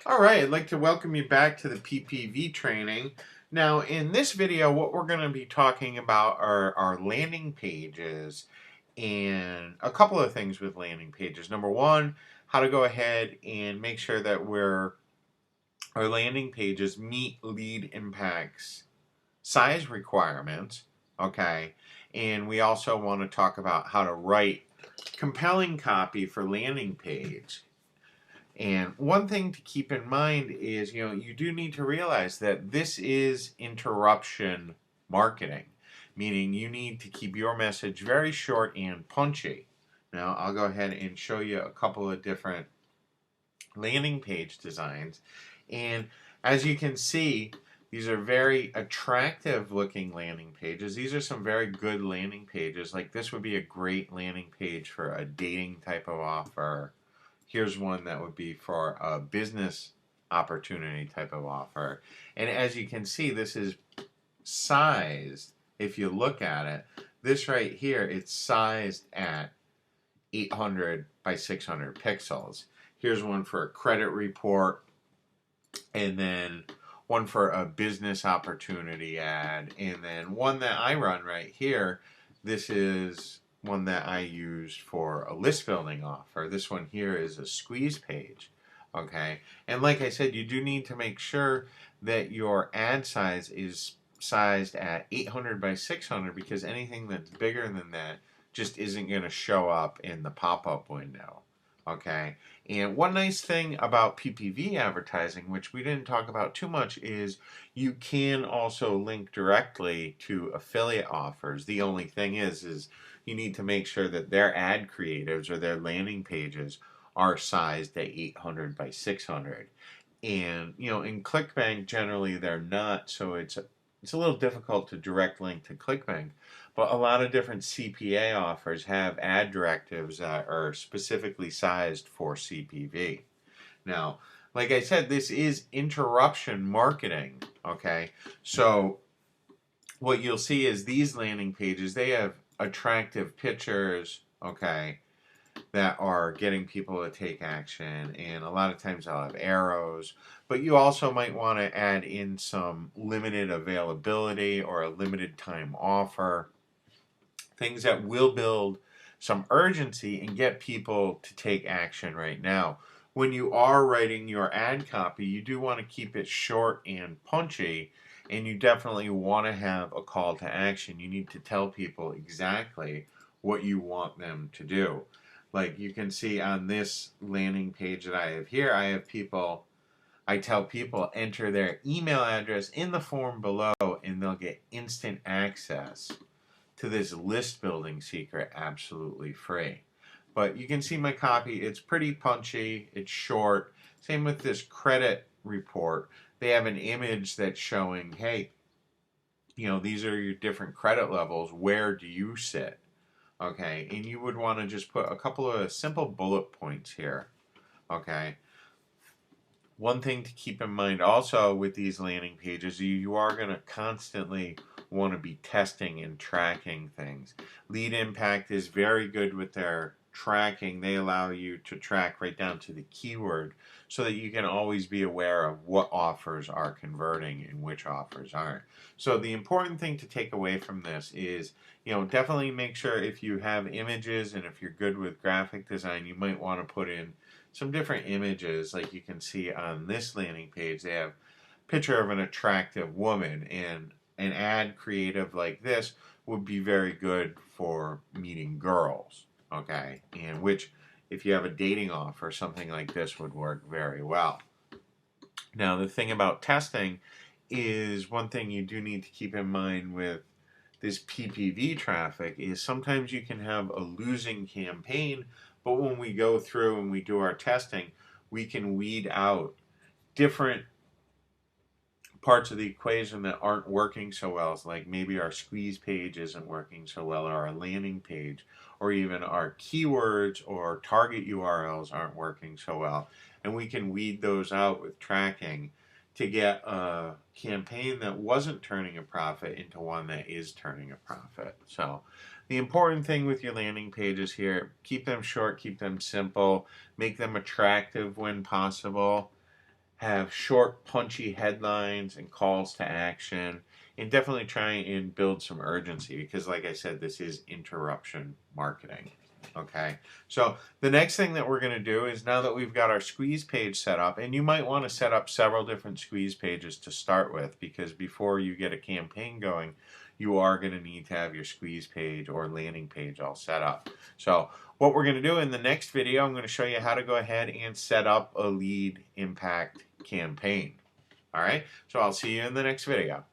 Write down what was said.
All right, I'd like to welcome you back to the PPV training. Now, in this video, what we're going to be talking about are our landing pages and a couple of things with landing pages. Number one, how to go ahead and make sure that our landing pages meet lead impacts size requirements, okay? And we also want to talk about how to write compelling copy for landing page. And one thing to keep in mind is, you do need to realize that this is interruption marketing, meaning you need to keep your message very short and punchy. Now, I'll go ahead and show you a couple of different landing page designs. And as you can see, these are very attractive looking landing pages. These are some very good landing pages. Like this would be a great landing page for a dating type of offer. Here's one that would be for a business opportunity type of offer. And as you can see, this is sized. If you look at it, this right here, it's sized at 800 by 600 pixels. Here's one for a credit report, and then one for a business opportunity ad, and then one that I run right here. This is one that I used for a list building offer. This one here is a squeeze page. Okay, and like I said, you do need to make sure that your ad size is sized at 800 by 600 because anything that's bigger than that just isn't going to show up in the pop-up window. Okay, and one nice thing about PPV advertising, which we didn't talk about too much, is you can also link directly to affiliate offers. The only thing is you need to make sure that their ad creatives or their landing pages are sized at 800 by 600. And in ClickBank generally they're not, so it's a little difficult to direct link to ClickBank. But a lot of different CPA offers have ad directives that are specifically sized for CPV. Now, like I said, this is interruption marketing, okay? So what you'll see is these landing pages, they have attractive pictures, okay, that are getting people to take action, and a lot of times they'll have arrows, but you also might want to add in some limited availability or a limited time offer, things that will build some urgency and get people to take action right now. When you are writing your ad copy, you do want to keep it short and punchy, and you definitely want to have a call to action. You need to tell people exactly what you want them to do. Like you can see on this landing page that I have here, I tell people enter their email address in the form below and they'll get instant access to this list building secret absolutely free. But you can see my copy, it's pretty punchy, it's short. Same with this credit report. They have an image that's showing, hey, these are your different credit levels. Where do you sit? Okay, and you would want to just put a couple of simple bullet points here. Okay, one thing to keep in mind also with these landing pages, you are going to constantly want to be testing and tracking things. Lead Impact is very good with their tracking. They allow you to track right down to the keyword so that you can always be aware of what offers are converting and which offers aren't. So the important thing to take away from this is, definitely make sure if you have images and if you're good with graphic design, you might want to put in some different images. Like you can see on this landing page, they have a picture of an attractive woman, and an ad creative like this would be very good for meeting girls, okay? And which, if you have a dating offer, something like this would work very well. Now, the thing about testing is one thing you do need to keep in mind with this PPV traffic is sometimes you can have a losing campaign, but when we go through and we do our testing, we can weed out different parts of the equation that aren't working so well. It's like maybe our squeeze page isn't working so well, or our landing page, or even our keywords or target URLs aren't working so well. And we can weed those out with tracking to get a campaign that wasn't turning a profit into one that is turning a profit. So the important thing with your landing pages here, keep them short, keep them simple, make them attractive when possible. have short, punchy headlines and calls to action, and definitely try and build some urgency because, like I said, this is interruption marketing. Okay, so the next thing that we're going to do is, now that we've got our squeeze page set up, and you might want to set up several different squeeze pages to start with, because before you get a campaign going, you are going to need to have your squeeze page or landing page all set up. So what we're going to do in the next video, I'm going to show you how to go ahead and set up a lead impact campaign. All right, so I'll see you in the next video.